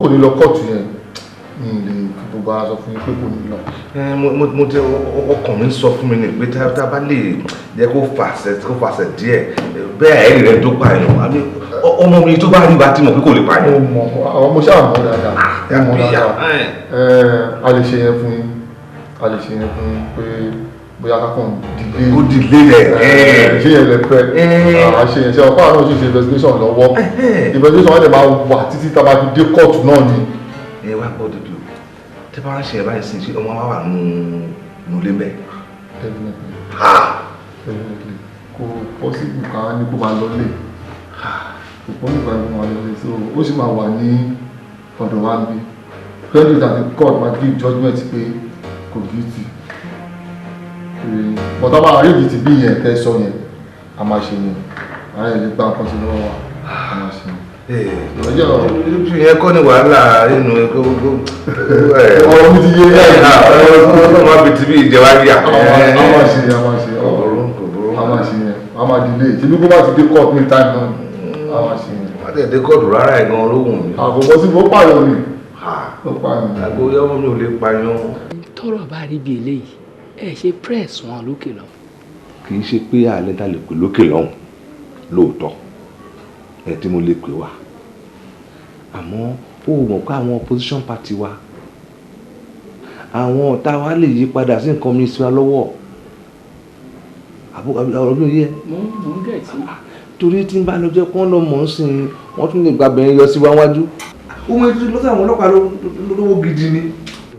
kò ní lọ kóòtù yẹn ní ilé gbogbo aṣọ fún yín pé kò ní lọ. mo jẹ ọkàn mi sọ fún mi ní pé tá a bá lè jẹ́ kó fàṣẹ díẹ̀ bẹ́ẹ̀ ẹ̀rí rẹ̀ tó pààyàn àbí ọmọ mi tó bá rí bá tí mo pé kò lè pààyàn. àwọn ọmọ ṣáà mọ̀ dáadáa mọ̀ dáadáa a lè ṣe yẹn fún yín pé bóyá kákan dìlé. ó dìlé rẹ̀ ṣé yẹn lè pẹ́ àṣẹ yẹn ṣe ọ̀pá náà ṣe ṣe investigation lọ́wọ́ investigation wọn dẹ̀ máa wà títí tá a bá fi dé kóòtù náà ni. ẹ wá gbọ́ dúdú tí bá ń ṣe ẹ̀ báyìí sí ṣé ọmọ wa wà nù lé mẹ́. definitely kò possible ká ní kó máa lọ lé kò possible ká ní kó máa lọ lé so ó sì máa wà ní ọ̀dọ̀ wa níbí credit and the court máa give judgement pé kò guilty bọ́tá máa rí ìdí ti bí yẹn tẹ́ sọ yẹn a máa ṣe yẹn ara ẹ̀ lè gba nǹkan sí lọ́wọ́ wa a máa ṣe yẹn. ojú yẹn kọ́ ni wàhálà nínú ọ̀rọ̀ mi ti yé ọ̀rọ̀ máa bìtì bí ìjẹba yà. a máa ṣe yẹn a máa dìde ìṣèlú kó bá ti dé court ní time náà a máa ṣe yẹn. wọ́n tẹ̀ dé kóòtù rárá ẹ̀ gan-an ló wù mí. àkókò sí ló pààyàn ni. àgbo yọmọ mi ò lè pààyàn. tọ́rọ̀ bá rí bí eléyìí ẹ ṣe press wọn lókè lọ. kì í ṣe pé àlẹ́ ta lè pè lókè lọ́hùn lóòótọ́ ẹ tí mo lè pè wá àmọ́ ó mọ̀ pé àwọn opposition party wa àwọn ọ̀tá wa lè yí padà sí nǹkan mi sí wa lọ́wọ́ ọ̀rọ̀ mi ò yẹ. mo ń gẹ̀ tí. torí tí n bá lọ jẹ́ kí wọ́n lọ mọ̀ ọ́n sí i wọ́n tún lè gbàgbẹ́ yọ sí wa wájú. ohun ètò lọ́sẹ̀ àwọn ọlọ́pàá lówó gidi ni.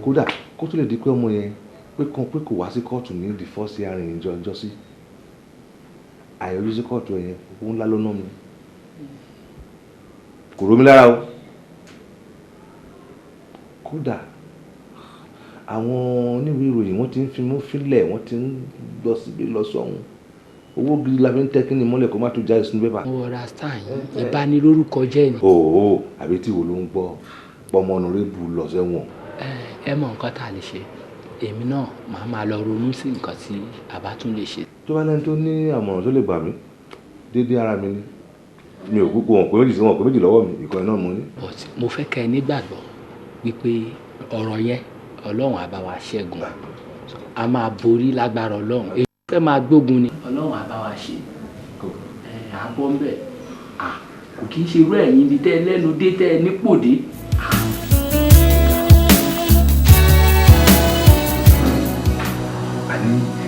kódà kó tó lè di pé ọmọ yẹn pé kò wá sí kóòtù ní the first hearing ìjọ sí àyọjú sí kóòtù ẹ̀yẹn owó ńlá ló ná mi kò rómi lára o kódà àwọn oníwèé ìròyìn wọ́n ti ń fi mú fílẹ̀ wọ́n ti ń lọ síbi lọ sọ́hún owó gidi la fi ń tẹ́ kí ni mọ́lẹ̀ kó má tó jáde sínú pépà. mo rọra stein ìbanilórúkọ jẹ́ ni. o àbí tí wo ló ń gbọ́ pọ́mọ ọ̀nàrẹ́bù lọ sẹ́wọ̀n. ẹ mọ nǹkan tá a lè ṣe èmi náà màá máa lọ ronú sí nǹkan tí a bá tún lè ṣe. tó bá lẹ́ni tó ní àmọ̀ràn tó lè gbà mí déédéé ara mi ni mi ò kúkú wọn pé méjì sí wọn pé méjì lọ́wọ́ mi ìkànnì náà mo ní. but mo fẹ́ kẹ́ ẹ nígbàgbọ́ wípé ọ̀rọ̀ yẹn ọlọ́run á bá wa ṣẹ́gun a máa borí lágbára ọlọ́run èyí fẹ́ máa gbógun ni ọlọ́run á bá wa ṣe àbọ̀ ń bẹ̀ kò kí ń ṣe irú ẹ̀yìn ibi tẹ́ ẹ lẹ́nu dé tẹ́ ẹ nípò dé.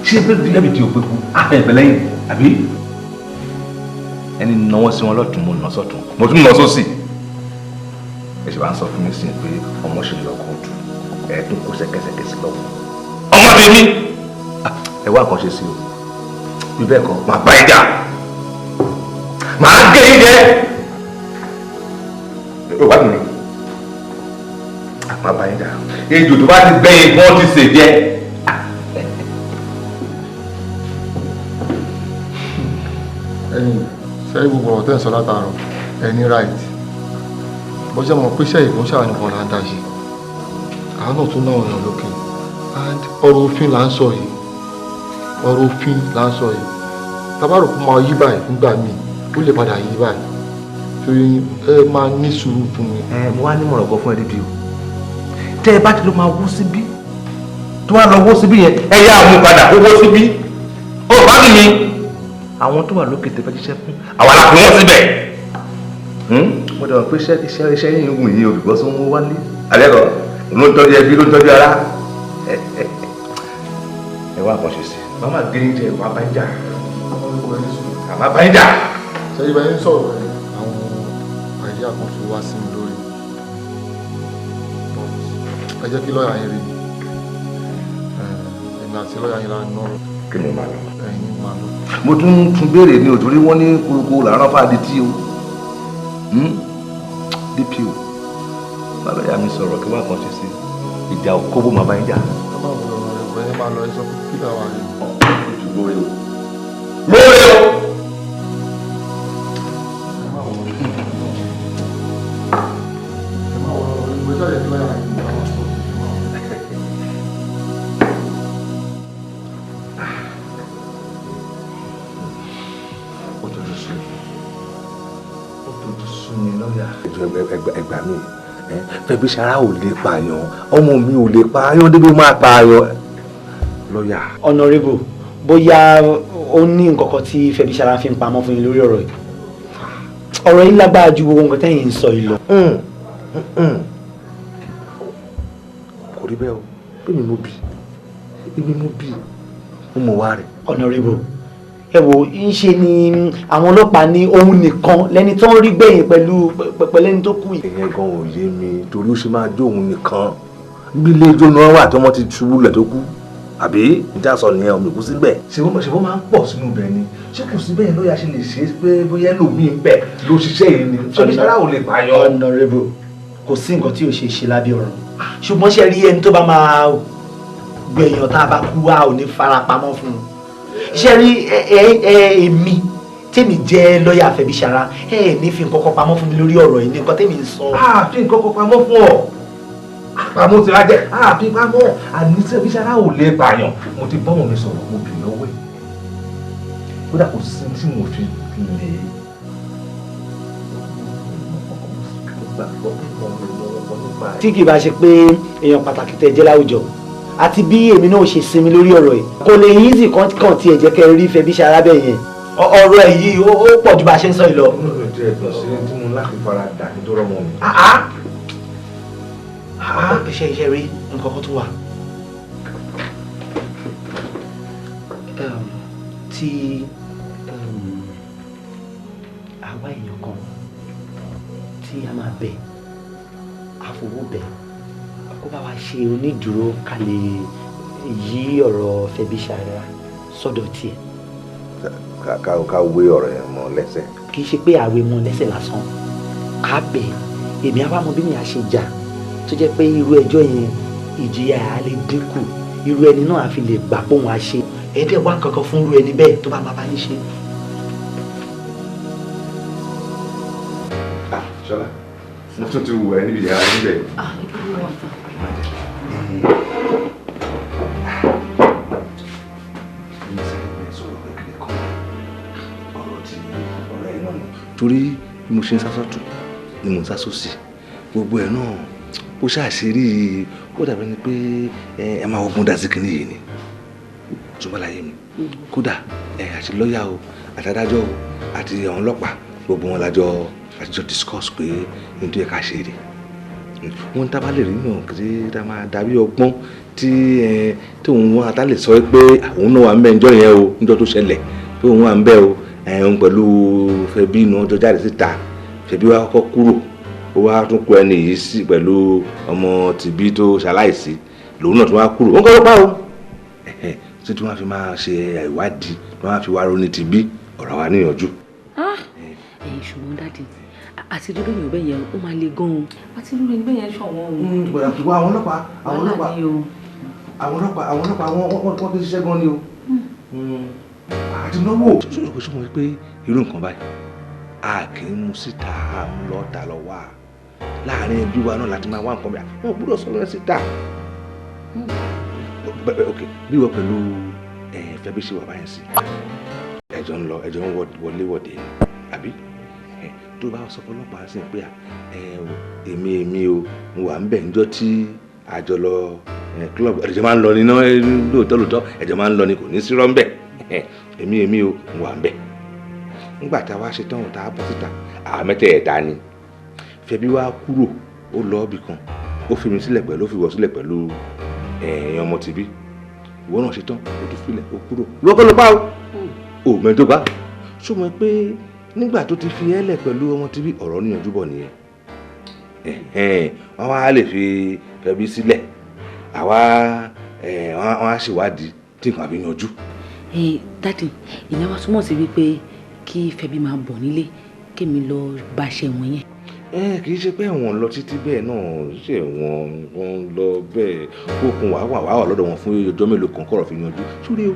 ṣé bẹ́ẹ̀ bí ẹ̀mí tí o pé kú ẹ̀fẹ̀ lẹ́yìn àbí ẹni náwó sí wọn lọ́tún mo nà sọ́tún mo tún nà sósì ẹ ṣe bá ń sọ fún mi sí pé ọmọ ṣe lọ kóòtù ẹ tún kó ṣẹ̀kẹ̀ṣẹ̀kẹ̀ sí lọ́wọ́ ọmọ tèmi ẹ wá nǹkan ṣe sí o bí bẹ́ẹ̀ kọ́ máa bá ẹ jà máa gé e jẹ ò bá mi máa bá ẹ jà ejò tó bá ti gbẹ̀yìn kí wọ́n ti sè jẹ. ẹ̀yin sẹ́yìn gbogbo ọ̀rọ̀ tẹ́ ń sọ látàárọ̀ ẹni right bọ́jà mọ̀ pé sẹ́yìn kò ń ṣàwọn nìkan là ń dá ṣe àwọn náà tún náà ọ̀nà lókè and ọ̀rọ̀ òfin là ń sọ yìí ọ̀rọ̀ òfin là ń sọ yìí tábàrò kó máa yí báyìí nígbà míì ó lè padà yí báyìí torí ẹ máa ní sùúrù fún mi. mo wá ní mọ̀rọ̀ kan fún ẹ níbi o tẹ́ ẹ bá ti lọ máa wó síbí tó wá lọ wó síbí yẹn ẹ yá mú padà kó wó síbí ó bá mi àwọn tó wà lókè tẹ́fẹ́ jíṣẹ́ fún àwọn aláàfin wọn síbẹ̀ mo dẹ̀ wọ́n pé iṣẹ́ yìí ń wù yín olùgbọ́ sọ wọn wálé àlẹ́kọ̀ ló ń tọ́jú ẹbí ló ń tọ́jú ara ẹ wá àkànṣe sí màmá gbé ń jẹ ìwà báyìí àmà báyìí jà. sẹ́yìn báyìí ń sọ̀rọ̀ ẹ̀ àwọn àyè àkànṣe wá sí mi lórí ẹ jẹ́ kí lọ́ọ̀yà yẹn rí èmi àti lọ́ọ̀yà yẹn la ń nọ̀rọ̀. kí ni màá lọ. ẹ̀yin máa lọ. mo tún béèrè ní òtúrí wọn ní kúrúkú làárọ̀ fáadì tí o dpo bàbá ìyá mi sọ̀rọ̀ kí wọ́n kàn ṣe sí ìjà òkóbó máa bá ń jà. ẹ máa wọ ọ̀rọ̀ ẹ̀gbọ́n yẹn máa lọ ẹ sọ pé kí làwọn àyè. lóore o lóore o. ẹ máa wọ ọ̀rọ̀ ìgbésẹ̀ yẹn kí lọ́ọ̀yà yẹn máa wọ. ẹgbà mi Fẹ́bí Ṣara ò lè pààyàn, ọmọ mi ò lè pààyàn débi máa pààyàn. Lọ́yà. Honorable, bóyá ó ní nǹkan kan tí Fẹ́bí Ṣara fi ń pamọ́ fún yín lórí ọ̀rọ̀ yìí. Ọ̀rọ̀ yìí lágbára ju gbogbo nǹkan tẹ́yìn ń sọ yìí lọ. Kò rí bẹ́ẹ̀ o, èmi mo bí mo mọ̀ wá rẹ̀. Honorable, ẹ wo ń ṣe ni àwọn ọlọ́pàá ní òun nìkan lẹ́ni tó ń rí gbẹ̀yìn pẹ̀lú ẹni tó kú yìí. Ìyẹn gan ò yé mi torí ó ṣe máa jó òun nìkan bí ilé ijó náà wà tí wọ́n ti ṣubú lẹ̀ tó kú àbí níta sọ nìyẹn omi kú síbẹ̀. ṣèwọ́n máa ń pọ̀ sínú ibẹ̀ ni ṣé kò sí bẹ́ẹ̀ lóya ṣe lè ṣe é pé bóyá ẹlòmíì ń bẹ̀ ló ṣiṣẹ́ yìí ni Fẹ́bí Ṣara ò lè pààyàn. Honorable, kò sí nǹkan tí ò ṣe ṣe lábẹ́ ọ̀run ṣùgbọ́n ṣe rí ẹni tó bá máa gbẹ̀yàn tá a bá kú wa ò ní fara pamọ́ fún un. Ṣe rí èmi tèmi jẹ́ lọ́ọ̀yà Fẹ́bí Ṣara ní fi nǹkan kan pamọ́ fún mi lórí ọ̀rọ̀ yìí ní nǹkan tèmi ń sọ. Fi nǹkan kan pamọ́ fún ọ pamọ́ ti ra jẹ́ fi pamọ́ àní Fẹ́bí Ṣara ò lè pààyàn. Mo ti bọ́mọ̀ mi sọ̀rọ̀ mo bì lọ́wọ́ ẹ̀ kódà kò sí tí mo fi lè tí kì bá ṣe pé èèyàn pàtàkì tẹ́ jẹ́ láwùjọ àti bí èmi náà ṣe sinmi lórí ọ̀rọ̀ yìí kò lè easy kàn tiẹ̀ jẹ́ kẹ́ rí Fẹ́bí Ṣara bẹ́ẹ̀ yẹn ọ̀rọ̀ ẹ̀ yìí ó pọ̀ ju bá a ṣe ń sọ yìí lọ. tí mo láti fara dà ní tó rọmọ mi. iṣẹ́ rí nǹkan kan tún wà tí àwa èèyàn kan tí a máa bẹ̀ àfọwọ́ bẹ̀ kó bá wa ṣe onídùúró ká lè yí ọ̀rọ̀ Fẹ́bí Ṣara sọ́dọ̀ tiẹ̀. ká wé ọ̀rọ̀ yẹn mọ́ lẹ́sẹ̀. kì í ṣe pé àwẹ̀ mọ́ lẹ́sẹ̀ lásán ká bẹ̀ èmi àwa mọ bí mi à ṣe jà tó jẹ́ pé irú ẹjọ́ yẹn ìjìyà á lè dínkù irú ẹni náà á fi lè gbà pé òun á ṣe ẹ̀ẹ́dẹ̀ wá kankan fún irú ẹni bẹ́ẹ̀ tó bá máa bá yín ṣe. Ṣọlá mo tún ti wù ẹ́ níbi ìyá níbẹ̀. Torí bí mo ṣe ń sásọ́tún ni mo ń sásọ́sì gbogbo ẹ̀ náà ó ṣàṣírí ó dàbí ni pé ẹ máa wọ́gbọ́n dá sí kinní yìí ni ṣùgbọ́n láyé mi kódà àti lọ́ọ̀yà o àti adájọ́ o àti àwọn ọlọ́pàá gbogbo wọn àtijọ́ discuss pé ní tó yẹ ká ṣe rè wọ́n tá bá lè rí yàn kí tá máa dàbí ọgbọ́n tí òun wọn àtà lè sọ pé òun náà wà ń bẹ níjọ́ yẹn o níjọ́ tó ṣẹlẹ̀ pé òun wà ń bẹ o òun pẹ̀lú Fẹ́bí inú ọjọ́ jáde síta Fẹ́bí wa kọ́kọ́ kúrò ó wá tún kó ẹni yìí sí pẹ̀lú ọmọ tìbí tó ṣaláìsí lòun náà tún wá kúrò òun kọ́ ló pa o tí tí wọ́n fi máa ṣe ìwádìí tí wọ́n fi wá ronú tìbí ọ̀rọ̀ wa níyànjú. Ṣùgbọ́n dáàdì àti dúdú mi ò bẹ́ yẹn ó máa le gan-an àti dúdú mi bẹ́ yẹn ṣọ̀wọ́n o. gbọ́dọ̀ tó wá àwọn ọlọ́pàá wọ́n ti ṣiṣẹ́ gan ni o àti náwó. ṣòro ṣe mọ̀ pé irú nǹkan báyìí a kì í mú síta à ń lọ ta lọ wá láàárín ẹbí wa náà láti máa wá nǹkan bẹ́ẹ̀ wọ́n gbọ́dọ̀ sọ lọ́rẹ́ síta. bí wọ́n pẹ̀lú Fẹ́bí ṣe wà báyìí sí ẹjọ́ ń lọ ẹjọ́ ń wọlé wọ̀de àbí tó bá sọ fọlọ́pàá sí pé èmi o mo wà ń bẹ̀ níjọ́ tí àjọ lọ club ẹ̀jẹ̀ máa ń lọ níná lóòótọ́ ẹ̀jẹ̀ máa ń lọ ni kò ní sí rọ́ńbẹ̀ èmi o mo wà ń bẹ̀ nígbà tá a wá ṣe tán tá a bọ́ síta àmẹ́tẹ̀ẹ̀ta ni Fẹ́bí wá kúrò ó lọ ibì kan ó fi mi sílẹ̀ pẹ̀lú ó fi wọ̀ sílẹ̀ pẹ̀lú ọmọ tìbí ìwọ náà ṣe tán ó tún filẹ̀ ó kúrò ìwọ kọ́ ló pa o mẹ́tò bá ṣó mọ̀ pé nígbà tó ti fi ẹ́lẹ̀ pẹ̀lú ọmọ tìbí ọ̀rọ̀ níyànjú bọ̀ nìyẹn wọ́n wá lè fi Fẹ́bí sílẹ̀ àwa wọ́n á ṣèwádìí tí nǹkan àbí yanjú. Dádì ìyẹn wá túmọ̀ sí wípé kí Fẹ́bí máa bọ̀ nílé kémi lọ bá ṣe wọn yẹn. kì í ṣe pé ẹ̀wọ̀n lọ títí bẹ́ẹ̀ náà ṣe wọ́n lọ bẹ́ẹ̀ kókun wàá wà lọ́dọ̀ wọn fún ọjọ́ mélòó kan kọ̀rọ̀ fi yanjú sórí o